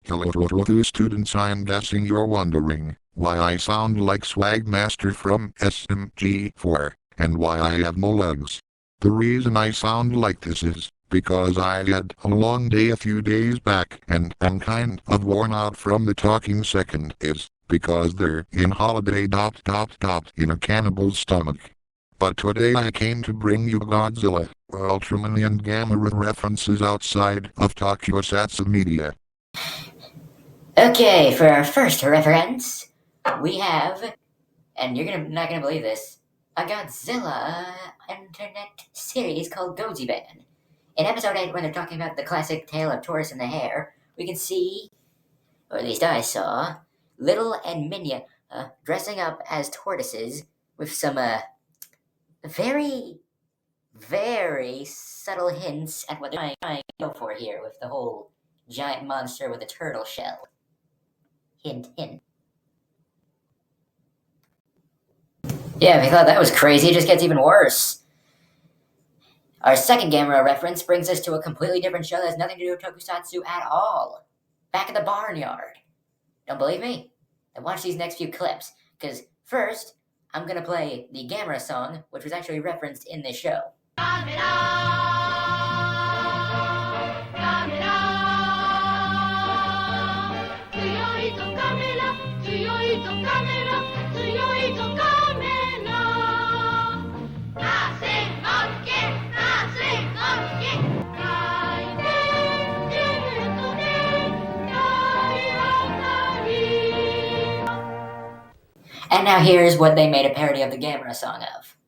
Hello, students. I'm guessing you're wondering why I sound like Swagmaster from SMG4 and why I have no legs. The reason I sound like this is because I had a long day a few days back and am kind of worn out from the talking. Second is because they're in holiday ... in a cannibal's stomach. But today I came to bring you Godzilla, Ultraman and gamera references outside of tokusatsu media. Okay, for our first reference, we have, and you're not gonna believe this, a Godzilla internet series called Godzilla. In episode 8, when they're talking about the classic tale of Taurus and the hare, we can see, or at least I saw, Little and Minya dressing up as tortoises with some very, very subtle hints at what they're trying to go for here with the whole giant monster with a turtle shell. Hint, hint. Yeah, if you thought that was crazy, it just gets even worse. Our second gamera reference brings us to a completely different show that has nothing to do with tokusatsu at all. Back at the barnyard. Don't believe me? Then watch these next few clips, because first, I'm gonna play the gamera song, which was actually referenced in this show. And now here's what they made a parody of the gamera song of.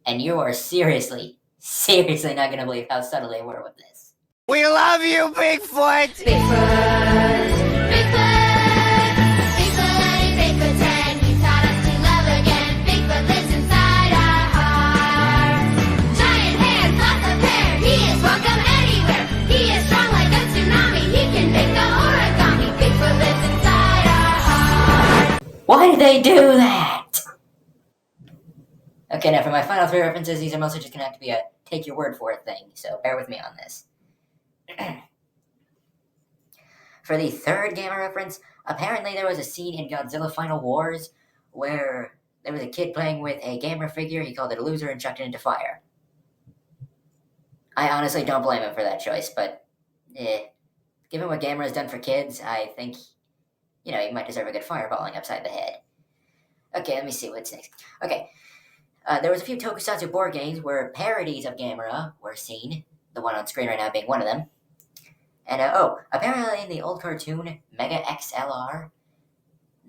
And you are seriously not gonna believe how subtle they were with this. We love you, Bigfoot! Bigfoot, Bigfoot 10, he taught us to love again. Bigfoot lives inside our hearts. Giant hands, lots of hair, he is welcome anywhere. He is strong like a tsunami, he can make the origami. Bigfoot lives inside our hearts. Why did they do that? Okay, now for my final three references, these are mostly just gonna have to be a take your word for it thing, so bear with me on this. For the third gamera reference, apparently there was a scene in Godzilla Final Wars where there was a kid playing with a gamera figure, he called it a loser and chucked it into fire. I honestly don't blame him for that choice, but given what gamera has done for kids, I think, he might deserve a good fireballing upside the head. Okay, let me see what's next. Okay, there was a few tokusatsu board games where parodies of gamera were seen, the one on screen right now being one of them. And, apparently in the old cartoon, Mega XLR,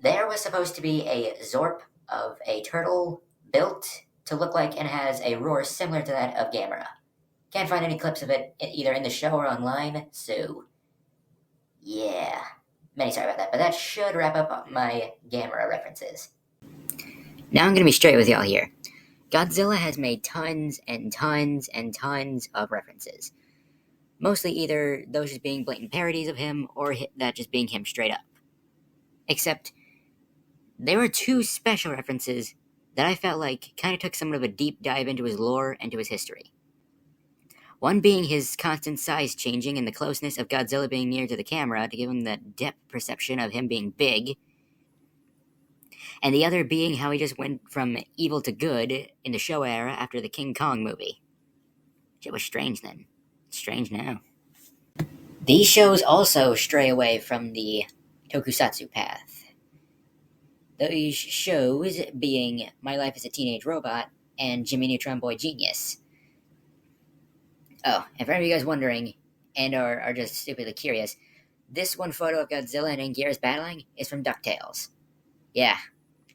there was supposed to be a Zorp of a turtle built to look like and has a roar similar to that of gamera. Can't find any clips of it either in the show or online, so yeah. Many sorry about that, but that should wrap up my gamera references. Now I'm gonna be straight with y'all here. Godzilla has made tons and tons and tons of references. Mostly either those just being blatant parodies of him, or that just being him straight up. Except, there were two special references that I felt like kind of took somewhat of a deep dive into his lore and to his history. One being his constant size changing and the closeness of Godzilla being near to the camera to give him the depth perception of him being big. And the other being how he just went from evil to good in the show era after the King Kong movie. Shit was strange then. It's strange now. These shows also stray away from the tokusatsu path. Those shows being My Life as a Teenage Robot and Jimmy Neutron Boy Genius. Oh, and for any of you guys wondering, and are just stupidly curious, this one photo of Godzilla and Anguirus battling is from DuckTales. Yeah,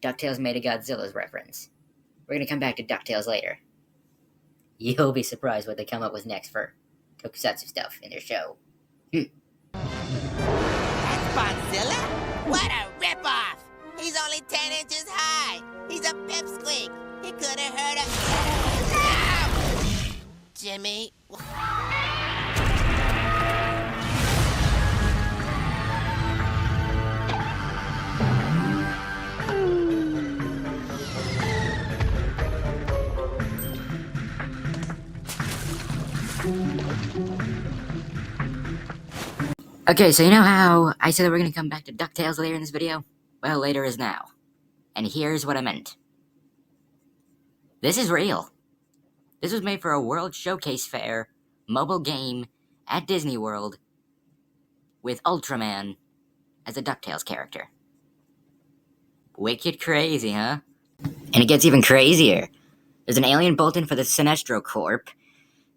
DuckTales made a Godzilla's reference. We're gonna come back to DuckTales later. You'll be surprised what they come up with next for tokusatsu stuff in their show. That's Godzilla? What a ripoff! He's only 10 inches high! He's a pipsqueak! He could have hurt a... Ow! Jimmy... Okay, so you know how I said that we're gonna come back to DuckTales later in this video? Well, later is now. And here's what I meant. This is real. This was made for a World Showcase Fair mobile game at Disney World with Ultraman as a DuckTales character. Wicked crazy, huh? And it gets even crazier. There's an alien bolt-in for the Sinestro Corp.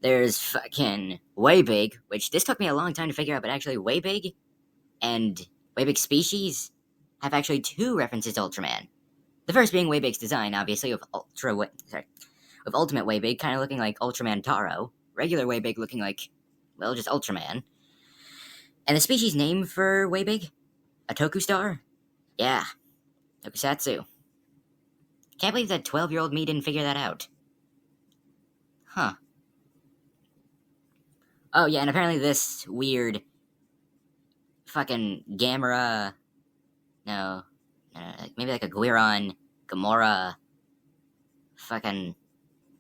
There's fucking Waybig, which this took me a long time to figure out, but actually Waybig and Waybig species have actually two references to Ultraman. The first being Waybig's design, obviously, with Ultimate Waybig kind of looking like Ultraman Taro, regular Waybig looking like, well, just Ultraman. And the species name for Waybig? A Toku Star? Yeah, tokusatsu. Can't believe that 12-year-old me didn't figure that out. Huh. Oh, yeah, and apparently this weird fucking gamera... No, maybe like a Gamora... fucking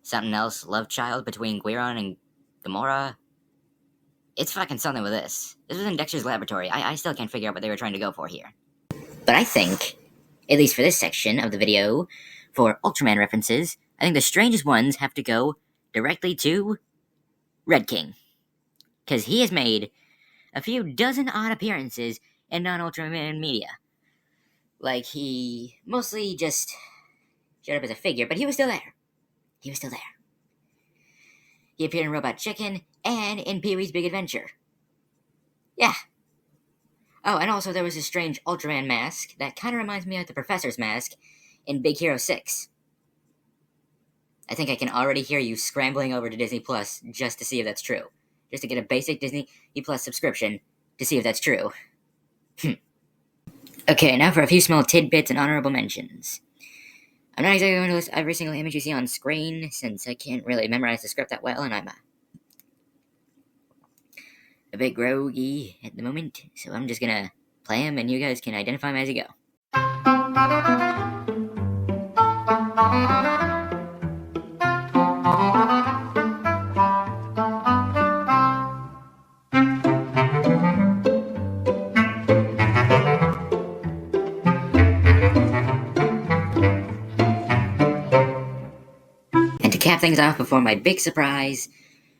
something else love child between Guiron and Gamora. It's fucking something with this. This was in Dexter's laboratory. I still can't figure out what they were trying to go for here. But I think, at least for this section of the video, for Ultraman references, I think the strangest ones have to go directly to Red King. Because he has made a few dozen odd appearances in non-Ultraman media. Like, he mostly just showed up as a figure, but he was still there. He was still there. He appeared in Robot Chicken and in Pee-wee's Big Adventure. Yeah. Oh, and also there was a strange Ultraman mask that kind of reminds me of the Professor's mask in Big Hero 6. I think I can already hear you scrambling over to Disney Plus just to see if that's true. Just to get a basic Disney Plus subscription to see if that's true. Okay, now for a few small tidbits and honorable mentions. I'm not exactly going to list every single image you see on screen, since I can't really memorize the script that well, and I'm a bit groggy at the moment, so I'm just gonna play them, and you guys can identify them as you go. And to cap things off before my big surprise,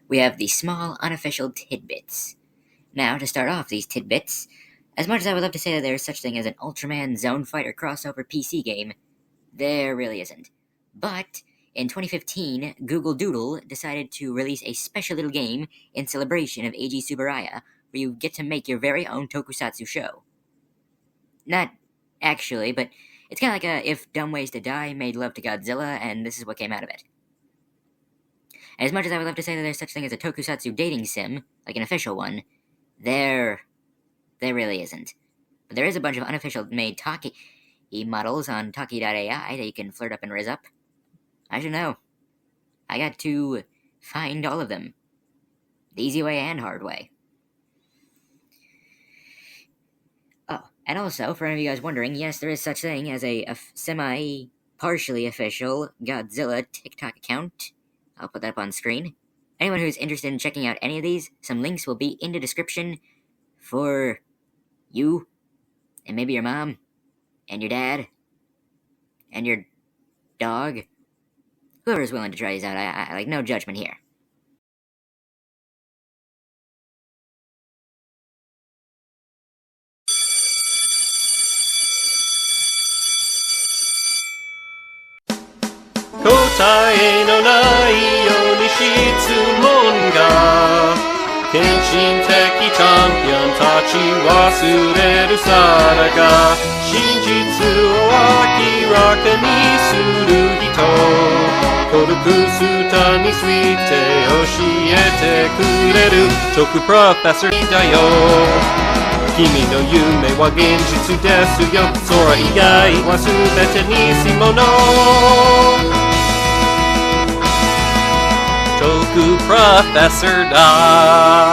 we have the small unofficial tidbits. Now, to start off these tidbits, as much as I would love to say that there is such thing as an Ultraman Zone Fighter crossover PC game, there really isn't. But in 2015, Google Doodle decided to release a special little game in celebration of Eiji Tsuburaya, where you get to make your very own tokusatsu show. Not actually, but it's kind of like a If Dumb Ways to Die made love to Godzilla, and this is what came out of it. And as much as I would love to say that there's such thing as a tokusatsu dating sim, like an official one, there really isn't. But there is a bunch of unofficial made Taki models on Taki.ai that you can flirt up and rizz up. I should know. I got to find all of them. The easy way and hard way. Oh, and also, for any of you guys wondering, yes, there is such thing as a semi-partially official Godzilla TikTok account. I'll put that up on screen. Anyone who's interested in checking out any of these, some links will be in the description for you, and maybe your mom, and your dad, and your dog. Whoever is willing to try these out, I like, no judgment here. Kotae no nai yo ni shitsumon ga Kenshin teki champion tachi wasureru sara ga Shinjitsu o akiraka ni suru hito Kodoku suta ni suite oshiete kureru Toku professor da yo Kimi no yume wa genjutsu desu yo Sora igai wa subete nisimo no Toku Professor Da